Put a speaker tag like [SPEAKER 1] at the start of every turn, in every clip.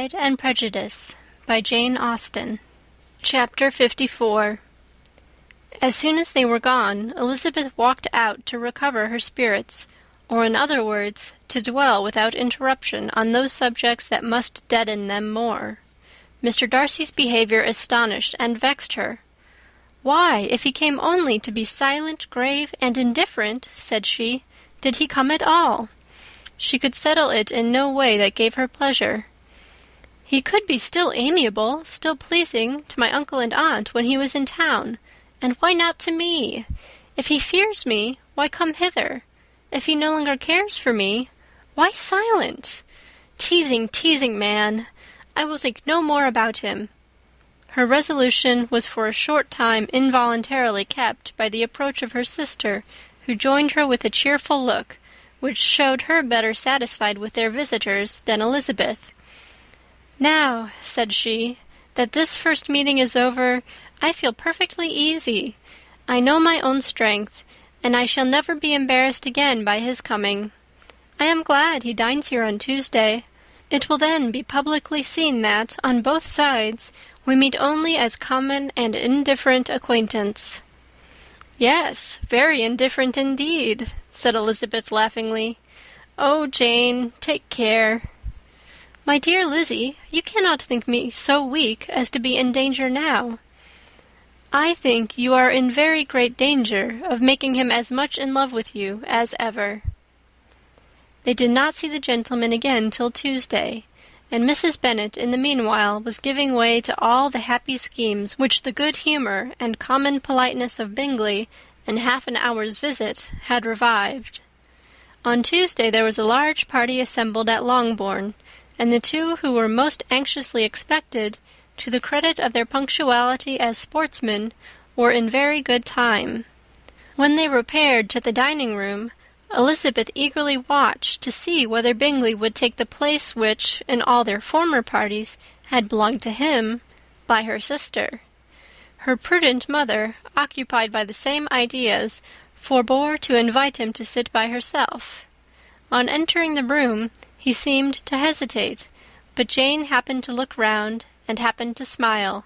[SPEAKER 1] Pride and Prejudice by Jane Austen. Chapter 54. As soon as they were gone, Elizabeth walked out to recover her spirits, or in other words, to dwell without interruption on those subjects that must deaden them more. Mr. Darcy's behaviour astonished and vexed her. "Why, if he came only to be silent, grave, and indifferent," said she, "did he come at all?" She could settle it in no way that gave her pleasure. "He could be still amiable, still pleasing to my uncle and aunt when he was in town, and why not to me? If he fears me, why come hither? If he no longer cares for me, why silent? Teasing man! I will think no more about him." Her resolution was for a short time involuntarily kept by the approach of her sister, who joined her with a cheerful look, which showed her better satisfied with their visitors than Elizabeth. "Now," said she, "that this first meeting is over, I feel perfectly easy. I know my own strength, and I shall never be embarrassed again by his coming. I am glad he dines here on Tuesday. It will then be publicly seen that, on both sides, we meet only as common and indifferent acquaintance." "Yes, very indifferent indeed," said Elizabeth laughingly. "Oh, Jane, take care." "My dear Lizzie, you cannot think me so weak as to be in danger now." "I think you are in very great danger of making him as much in love with you as ever." They did not see the gentleman again till Tuesday, and Mrs. Bennet in the meanwhile was giving way to all the happy schemes which the good humour and common politeness of Bingley and half an hour's visit had revived. On Tuesday there was a large party assembled at Longbourn, and the two who were most anxiously expected, to the credit of their punctuality as sportsmen, were in very good time. When they repaired to the dining-room, Elizabeth eagerly watched to see whether Bingley would take the place which, in all their former parties, had belonged to him by her sister. Her prudent mother, occupied by the same ideas, forbore to invite him to sit by herself. On entering the room, he seemed to hesitate, but Jane happened to look round, and happened to smile.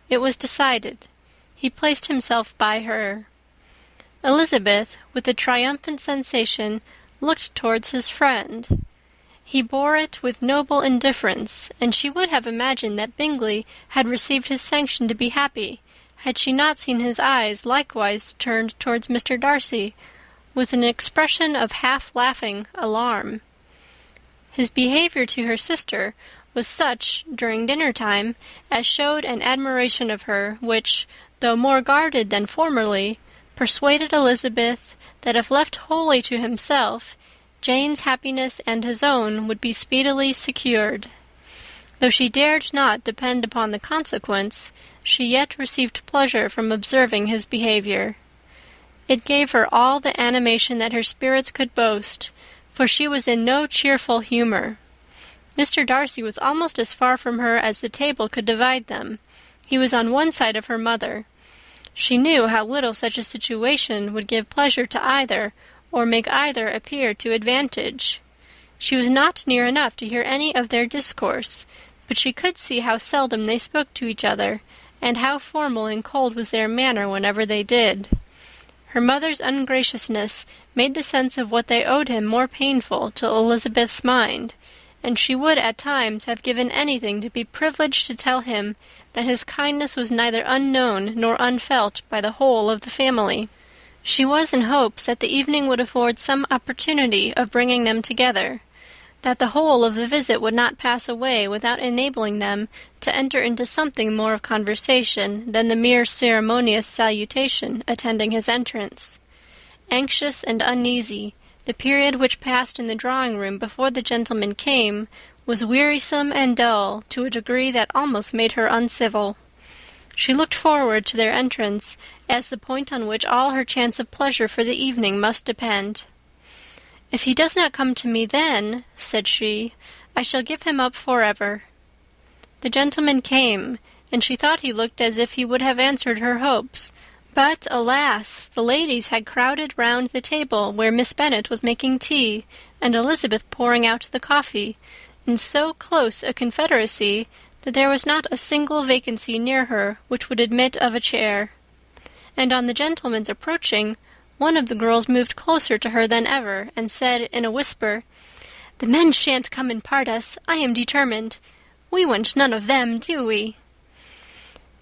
[SPEAKER 1] It was decided. He placed himself by her. Elizabeth, with a triumphant sensation, looked towards his friend. He bore it with noble indifference, and she would have imagined that Bingley had received his sanction to be happy, had she not seen his eyes likewise turned towards Mr. Darcy, with an expression of half-laughing alarm. His behaviour to her sister was such, during dinner-time, as showed an admiration of her, which, though more guarded than formerly, persuaded Elizabeth that if left wholly to himself, Jane's happiness and his own would be speedily secured. Though she dared not depend upon the consequence, she yet received pleasure from observing his behaviour. It gave her all the animation that her spirits could boast, for she was in no cheerful humour. Mr. Darcy was almost as far from her as the table could divide them. He was on one side of her mother. She knew how little such a situation would give pleasure to either, or make either appear to advantage. She was not near enough to hear any of their discourse, but she could see how seldom they spoke to each other, and how formal and cold was their manner whenever they did. Her mother's ungraciousness made the sense of what they owed him more painful to Elizabeth's mind, and she would at times have given anything to be privileged to tell him that his kindness was neither unknown nor unfelt by the whole of the family. She was in hopes that the evening would afford some opportunity of bringing them together, that the whole of the visit would not pass away without enabling them to enter into something more of conversation than the mere ceremonious salutation attending his entrance. Anxious and uneasy, the period which passed in the drawing-room before the gentleman came was wearisome and dull to a degree that almost made her uncivil. She looked forward to their entrance as the point on which all her chance of pleasure for the evening must depend. "If he does not come to me then," said she, "I shall give him up forever." The gentleman came, and she thought he looked as if he would have answered her hopes, but, alas! the ladies had crowded round the table where Miss Bennet was making tea, and Elizabeth pouring out the coffee, in so close a confederacy that there was not a single vacancy near her which would admit of a chair. And on the gentleman's approaching, one of the girls moved closer to her than ever, and said in a whisper, "The men shan't come and part us, I am determined. We want none of them, do we?"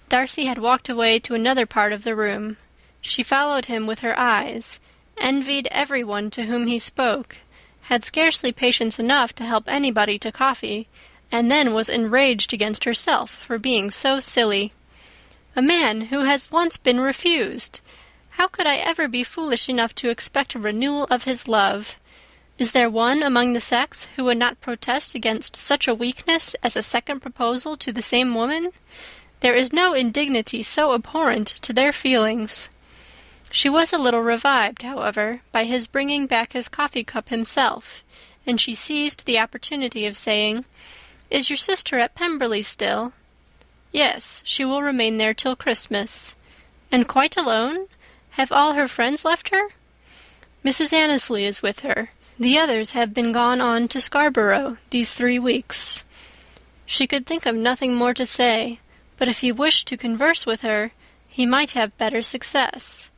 [SPEAKER 1] Darcy had walked away to another part of the room. She followed him with her eyes, envied everyone to whom he spoke, had scarcely patience enough to help anybody to coffee, and then was enraged against herself for being so silly. A man who has once been refused! How could I ever be foolish enough to expect a renewal of his love? Is there one among the sex who would not protest against such a weakness as a second proposal to the same woman? There is no indignity so abhorrent to their feelings. She was a little revived, however, by his bringing back his coffee-cup himself, and she seized the opportunity of saying, "Is your sister at Pemberley still?" "Yes, she will remain there till Christmas." "And quite alone? Have all her friends left her?" "Mrs. Annesley is with her. The others have been gone on to Scarborough these 3 weeks." She could think of nothing more to say, but if he wished to converse with her, he might have better success.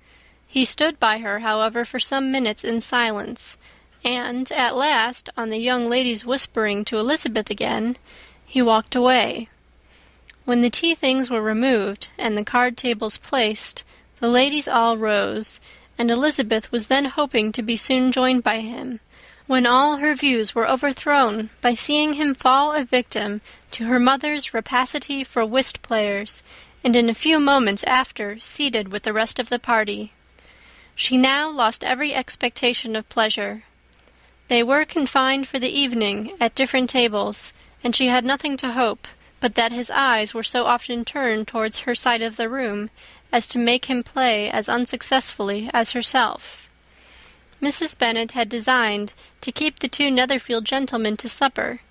[SPEAKER 1] He stood by her, however, for some minutes in silence, and at last, on the young lady's whispering to Elizabeth again, he walked away. When the tea-things were removed and the card-tables placed, the ladies all rose, and Elizabeth was then hoping to be soon joined by him, when all her views were overthrown by seeing him fall a victim to her mother's rapacity for whist-players, and in a few moments after seated with the rest of the party. She now lost every expectation of pleasure. They were confined for the evening at different tables, and she had nothing to hope but that his eyes were so often turned towards her side of the room as to make him play as unsuccessfully as herself. Mrs. Bennet had designed to keep the 2 Netherfield gentlemen to supper,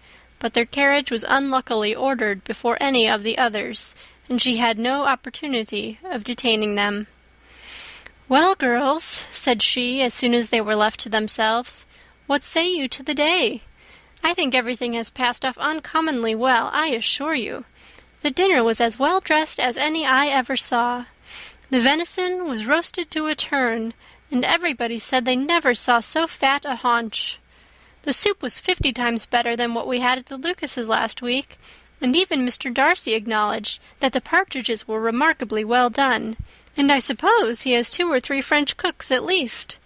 [SPEAKER 1] but their carriage was unluckily ordered before any of the others, and she had no opportunity of detaining them. "Well, girls," said she, as soon as they were left to themselves, "what say you to the day? I think everything has passed off uncommonly well, I assure you. The dinner was as well dressed as any I ever saw. The venison was roasted to a turn, and everybody said they never saw so fat a haunch. The soup was 50 times better than what we had at the Lucases last week, and even Mr. Darcy acknowledged that the partridges were remarkably well done, and I suppose he has 2 or 3 French cooks at least.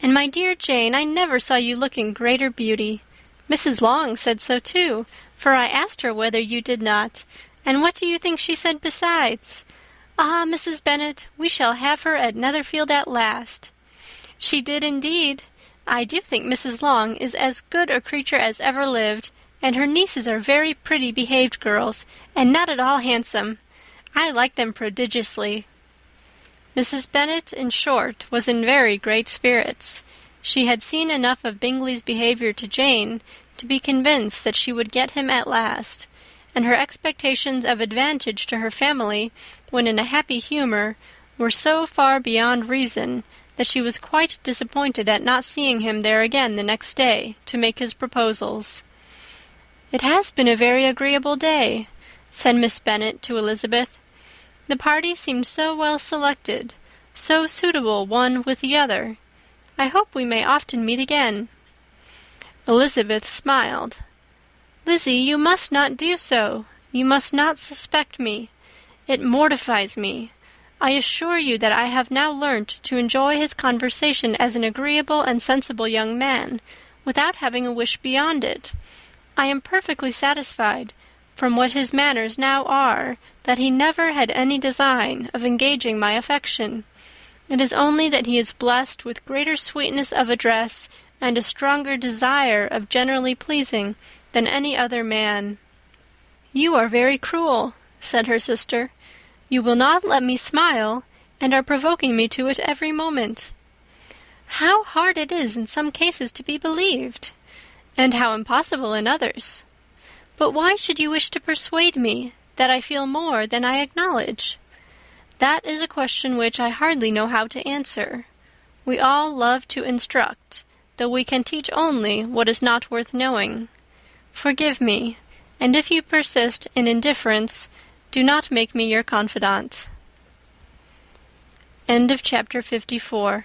[SPEAKER 1] And my dear Jane, I never saw you look in greater beauty. Mrs. Long said so too, for I asked her whether you did not, and what do you think she said besides? 'Ah, Mrs. Bennet, we shall have her at Netherfield at last.' She did indeed. I do think Mrs. Long is as good a creature as ever lived, and her nieces are very pretty behaved girls, and not at all handsome. I like them prodigiously." Mrs. Bennet, in short, was in very great spirits. She had seen enough of Bingley's behaviour to Jane to be convinced that she would get him at last, and her expectations of advantage to her family, when in a happy humour, were so far beyond reason that she was quite disappointed at not seeing him there again the next day to make his proposals. "It has been a very agreeable day," said Miss Bennet to Elizabeth. "The party seemed so well selected, so suitable one with the other. I hope we may often meet again." Elizabeth smiled. "Lizzie, you must not do so. You must not suspect me. It mortifies me. I assure you that I have now learnt to enjoy his conversation as an agreeable and sensible young man, without having a wish beyond it. I am perfectly satisfied, from what his manners now are, that he never had any design of engaging my affection. It is only that he is blessed with greater sweetness of address and a stronger desire of generally pleasing than any other man." "You are very cruel," said her sister. "You will not let me smile, and are provoking me to it every moment." "How hard it is in some cases to be believed!" "And how impossible in others." "But why should you wish to persuade me that I feel more than I acknowledge?" "That is a question which I hardly know how to answer. We all love to instruct, though we can teach only what is not worth knowing. Forgive me, and if you persist in indifference, do not make me your confidant. End of chapter 54.